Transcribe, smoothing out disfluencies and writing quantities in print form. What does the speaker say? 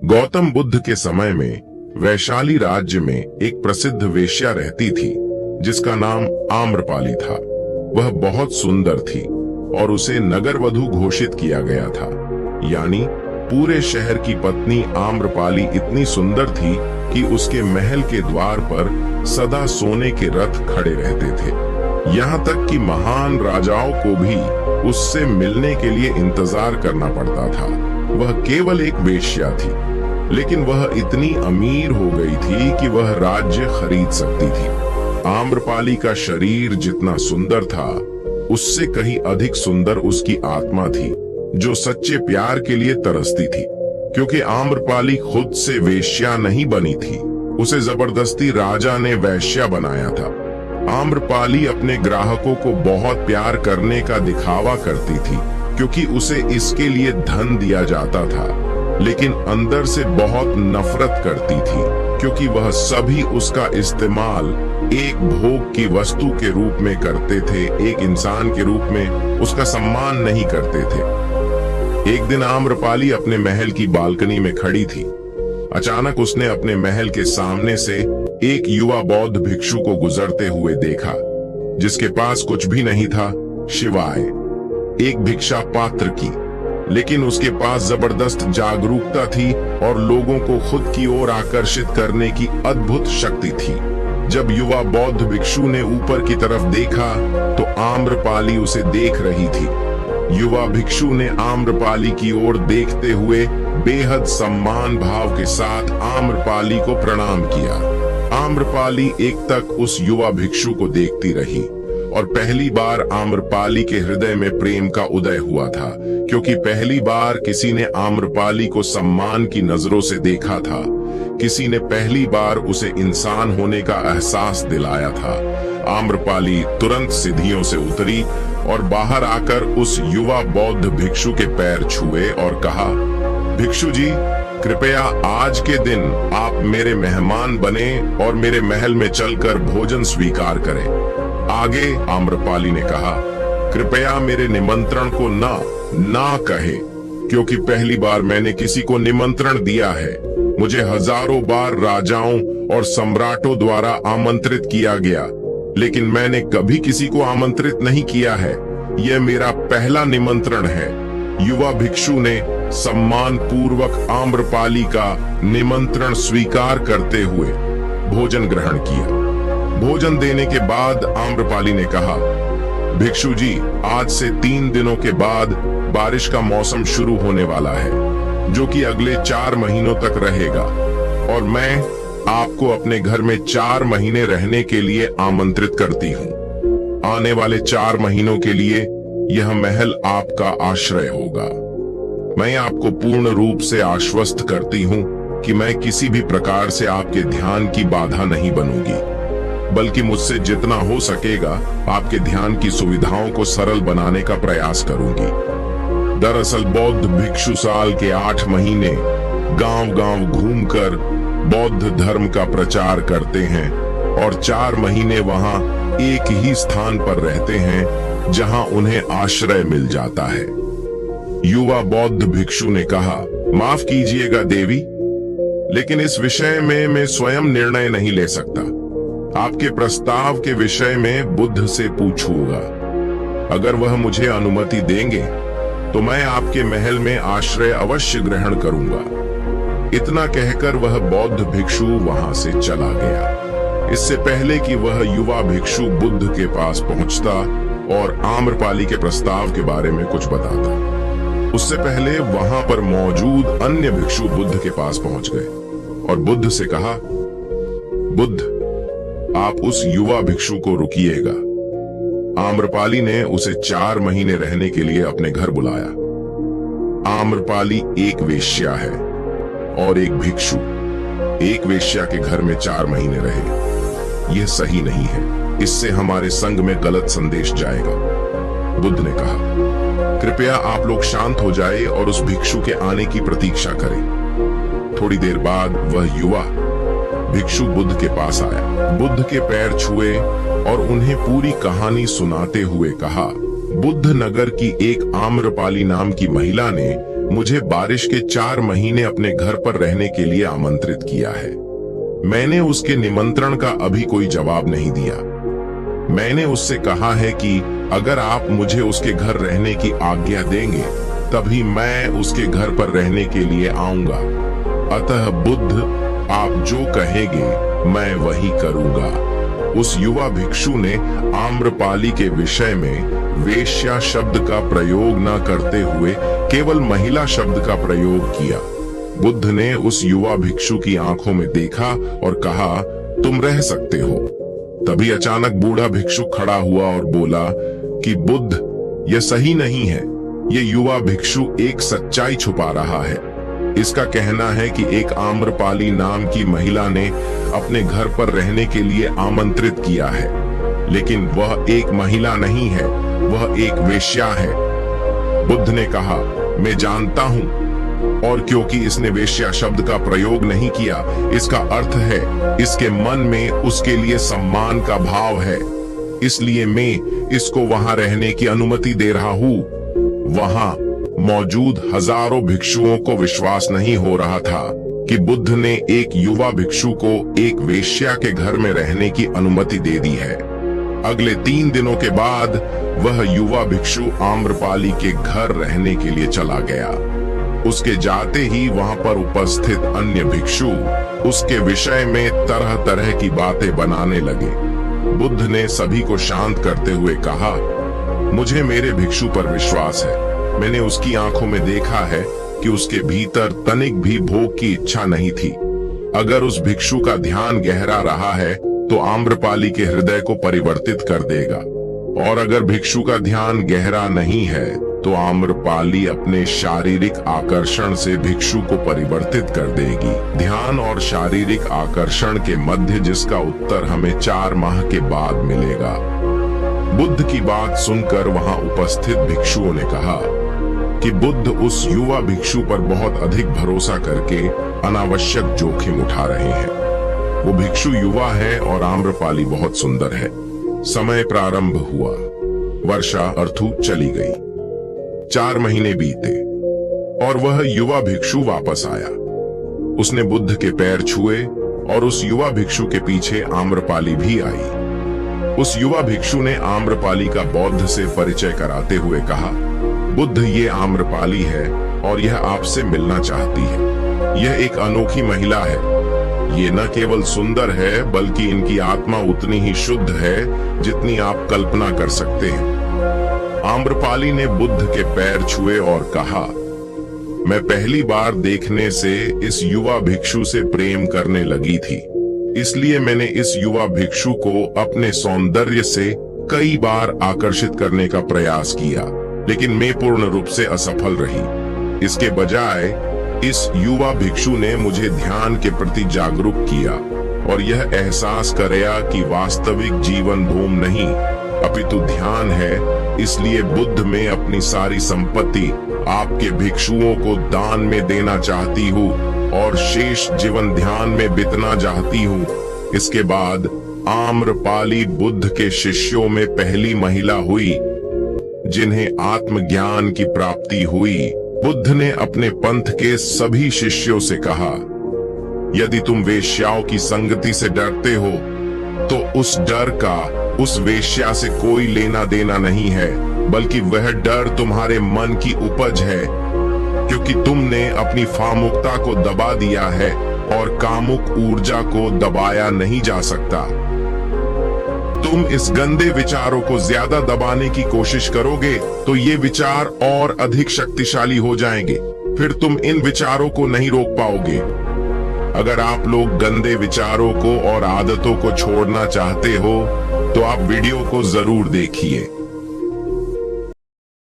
गौतम बुद्ध के समय में वैशाली राज्य में एक प्रसिद्ध वेश्या रहती थी जिसका नाम आम्रपाली था। वह बहुत सुंदर थी और उसे नगर वधू घोषित किया गया था। यानी पूरे शहर की पत्नी आम्रपाली इतनी सुंदर थी कि उसके महल के द्वार पर सदा सोने के रथ खड़े रहते थे। यहाँ तक कि महान राजाओं को भी उससे मिलने के लिए इंतजार करना पड़ता था। वह केवल एक वेश्या थी, लेकिन वह इतनी अमीर हो गई थी कि वह राज्य खरीद सकती थी। आम्रपाली का शरीर जितना सुंदर था, उससे कहीं अधिक सुंदर उसकी आत्मा थी, जो सच्चे प्यार के लिए तरसती थी। क्योंकि आम्रपाली खुद से वेश्या नहीं बनी थी, उसे जबरदस्ती राजा ने वैश्या बनाया था। आम्रपाली अपने ग्राहकों को बहुत प्यार करने का दिखावा करती थी, क्योंकि उसे इसके लिए धन दिया जाता था, लेकिन अंदर से बहुत नफरत करती थी, क्योंकि वह सभी उसका इस्तेमाल एक भोग की वस्तु के रूप में करते थे, एक इंसान के रूप में उसका सम्मान नहीं करते थे। एक दिन आम्रपाली अपने महल की बालकनी में खड़ी थी। अचानक उसने अपने महल के सामने से एक युवा बौद्ध भिक्षु को गुजरते हुए देखा, जिसके पास कुछ भी नहीं था सिवाय एक भिक्षा पात्र की, लेकिन उसके पास जबरदस्त जागरूकता थी और लोगों को खुद की ओर आकर्षित करने की अद्भुत शक्ति थी। जब युवा बौद्ध भिक्षु ने ऊपर की तरफ देखा तो आम्रपाली उसे देख रही थी। युवा भिक्षु ने आम्रपाली की ओर देखते हुए बेहद सम्मान भाव के साथ आम्रपाली को प्रणाम किया। आम्रपाली एकटक उस युवा भिक्षु को देखती रही और पहली बार आम्रपाली के हृदय में प्रेम का उदय हुआ था, क्योंकि पहली बार किसी ने आम्रपाली को सम्मान की नजरों से देखा था। किसी ने पहली बार उसे इंसान होने का एहसास दिलाया था। आम्रपाली तुरंत सीढ़ियों से उतरी और बाहर आकर उस युवा बौद्ध भिक्षु के पैर छुए और कहा, भिक्षु जी, कृपया आज के दिन आप मेरे मेहमान बने और मेरे महल में चलकर भोजन स्वीकार करें। आगे आम्रपाली ने कहा, कृपया मेरे निमंत्रण को ना कहे, क्योंकि पहली बार मैंने किसी को निमंत्रण दिया है। मुझे हजारों बार राजाओं और सम्राटों द्वारा आमंत्रित किया गया, लेकिन मैंने कभी किसी को आमंत्रित नहीं किया है। यह मेरा पहला निमंत्रण है। युवा भिक्षु ने सम्मान पूर्वक आम्रपाली का निमंत्रण स्वीकार करते हुए भोजन ग्रहण किया। भोजन देने के बाद आम्रपाली ने कहा, भिक्षु जी, आज से 3 दिनों के बाद बारिश का मौसम शुरू होने वाला है, जो कि अगले 4 महीनों तक रहेगा, और मैं आपको अपने घर में 4 महीने रहने के लिए आमंत्रित करती हूँ। आने वाले 4 महीनों के लिए यह महल आपका आश्रय होगा। मैं आपको पूर्ण रूप से आश्वस्त करती हूँ कि मैं किसी भी प्रकार से आपके ध्यान की बाधा नहीं बनूंगी, बल्कि मुझसे जितना हो सकेगा आपके ध्यान की सुविधाओं को सरल बनाने का प्रयास करूंगी। दरअसल बौद्ध भिक्षु साल के 8 महीने गांव-गांव घूमकर बौद्ध धर्म का प्रचार करते हैं और 4 महीने वहां एक ही स्थान पर रहते हैं जहां उन्हें आश्रय मिल जाता है। युवा बौद्ध भिक्षु ने कहा, माफ कीजिएगा देवी, लेकिन इस विषय में मैं स्वयं निर्णय नहीं ले सकता। आपके प्रस्ताव के विषय में बुद्ध से पूछूंगा। अगर वह मुझे अनुमति देंगे तो मैं आपके महल में आश्रय अवश्य ग्रहण करूंगा। इतना कहकर वह बौद्ध भिक्षु वहां से चला गया। इससे पहले कि वह युवा भिक्षु बुद्ध के पास पहुंचता और आम्रपाली के प्रस्ताव के बारे में कुछ बताता, उससे पहले वहां पर मौजूद अन्य भिक्षु बुद्ध के पास पहुंच गए और बुद्ध से कहा, बुद्ध, आप उस युवा भिक्षु को रुकिएगा। आम्रपाली ने उसे 4 महीने रहने के लिए अपने घर बुलाया। आम्रपाली एक वेश्या है और एक भिक्षु एक वेश्या के घर में 4 महीने रहे। यह सही नहीं है, इससे हमारे संघ में गलत संदेश जाएगा। बुद्ध ने कहा, कृपया आप लोग शांत हो जाए और उस भिक्षु के आने की प्रतीक्षा करें। थोड़ी देर बाद वह युवा भिक्षु बुद्ध के पास आया, बुद्ध के पैर छुए और उन्हें पूरी कहानी सुनाते हुए कहा, बुद्ध नगर की एक आम्रपाली नाम की महिला ने मुझे बारिश के 4 महीने अपने घर पर रहने के लिए आमंत्रित किया है। मैंने उसके निमंत्रण का अभी कोई जवाब नहीं दिया। मैंने उससे कहा है कि अगर आप मुझे उसके घर रहने की आज्ञा देंगे तभी मैं उसके घर पर रहने के लिए आऊंगा। अतः बुद्ध, आप जो कहेंगे मैं वही करूंगा। उस युवा भिक्षु ने आम्रपाली के विषय में वेश्या शब्द का प्रयोग न करते हुए केवल महिला शब्द का प्रयोग किया। बुद्ध ने उस युवा भिक्षु की आंखों में देखा और कहा, तुम रह सकते हो। तभी अचानक बूढ़ा भिक्षु खड़ा हुआ और बोला कि बुद्ध, यह सही नहीं है। ये युवा भिक्षु एक सच्चाई छुपा रहा है। इसका कहना है कि एक आम्रपाली नाम की महिला ने अपने घर पर रहने के लिए आमंत्रित किया है, लेकिन वह एक महिला नहीं है, वह एक वेश्या है। बुद्ध ने कहा, मैं जानता हूं, और क्योंकि इसने वेश्या शब्द का प्रयोग नहीं किया, इसका अर्थ है इसके मन में उसके लिए सम्मान का भाव है, इसलिए मैं इसको वहां रहने की अनुमति दे रहा हूं। वहां मौजूद हजारों भिक्षुओं को विश्वास नहीं हो रहा था कि बुद्ध ने एक युवा भिक्षु को एक वेश्या के घर में रहने की अनुमति दे दी है। अगले 3 दिनों के बाद वह युवा भिक्षु आम्रपाली के घर रहने के लिए चला गया। उसके जाते ही वहां पर उपस्थित अन्य भिक्षु उसके विषय में तरह तरह की बातें बनाने लगे। बुद्ध ने सभी को शांत करते हुए कहा, मुझे मेरे भिक्षु पर विश्वास है। मैंने उसकी आंखों में देखा है कि उसके भीतर तनिक भी भोग की इच्छा नहीं थी। अगर उस भिक्षु का ध्यान गहरा रहा है तो आम्रपाली के हृदय को परिवर्तित कर देगा, और अगर भिक्षु का ध्यान गहरा नहीं है तो आम्रपाली अपने शारीरिक आकर्षण से भिक्षु को परिवर्तित कर देगी। ध्यान और शारीरिक आकर्षण के मध्य जिसका उत्तर हमें 4 माह के बाद मिलेगा। बुद्ध की बात सुनकर वहां उपस्थित भिक्षुओं ने कहा कि बुद्ध उस युवा भिक्षु पर बहुत अधिक भरोसा करके अनावश्यक जोखिम उठा रहे हैं। वो भिक्षु युवा है और आम्रपाली बहुत सुंदर है। समय प्रारंभ हुआ। वर्षा अर्थु चली गई। 4 महीने बीते और वह युवा भिक्षु वापस आया। उसने बुद्ध के पैर छुए और उस युवा भिक्षु के पीछे आम्रपाली भी आई। उस युवा भिक्षु ने आम्रपाली का बौद्ध से परिचय कराते हुए कहा, बुद्ध, ये आम्रपाली है और यह आपसे मिलना चाहती है। यह एक अनोखी महिला है। ये न केवल सुंदर है बल्कि इनकी आत्मा उतनी ही शुद्ध है जितनी आप कल्पना कर सकते हैं। आम्रपाली ने बुद्ध के पैर छुए और कहा, मैं पहली बार देखने से इस युवा भिक्षु से प्रेम करने लगी थी, इसलिए मैंने इस युवा भिक्षु को अपने सौंदर्य से कई बार आकर्षित करने का प्रयास किया, लेकिन मैं पूर्ण रूप से असफल रही। इसके बजाय इस युवा भिक्षु ने मुझे ध्यान के प्रति जागरूक किया और यह एहसास कराया कि वास्तविक जीवन भूम नहीं अपितु ध्यान है। इसलिए बुद्ध में अपनी सारी संपत्ति आपके भिक्षुओं को दान में देना चाहती हूँ और शेष जीवन ध्यान में बिताना चाहती हूँ। इसके बाद आम्रपाली बुद्ध के शिष्यों में पहली महिला हुई जिन्हें आत्मज्ञान की प्राप्ति हुई। बुद्ध ने अपने पंथ के सभी शिष्यों से कहा, यदि तुम वेश्याओं की संगति से डरते हो तो उस डर का उस वेश्या से कोई लेना देना नहीं है, बल्कि वह डर तुम्हारे मन की उपज है, क्योंकि तुमने अपनी फामुकता को दबा दिया है और कामुक ऊर्जा को दबाया नहीं जा सकता। तुम इस गंदे विचारों को ज्यादा दबाने की कोशिश करोगे तो ये विचार और अधिक शक्तिशाली हो जाएंगे, फिर तुम इन विचारों को नहीं रोक पाओगे। अगर आप लोग गंदे विचारों को और आदतों को छोड़ना चाहते हो तो आप वीडियो को जरूर देखिए।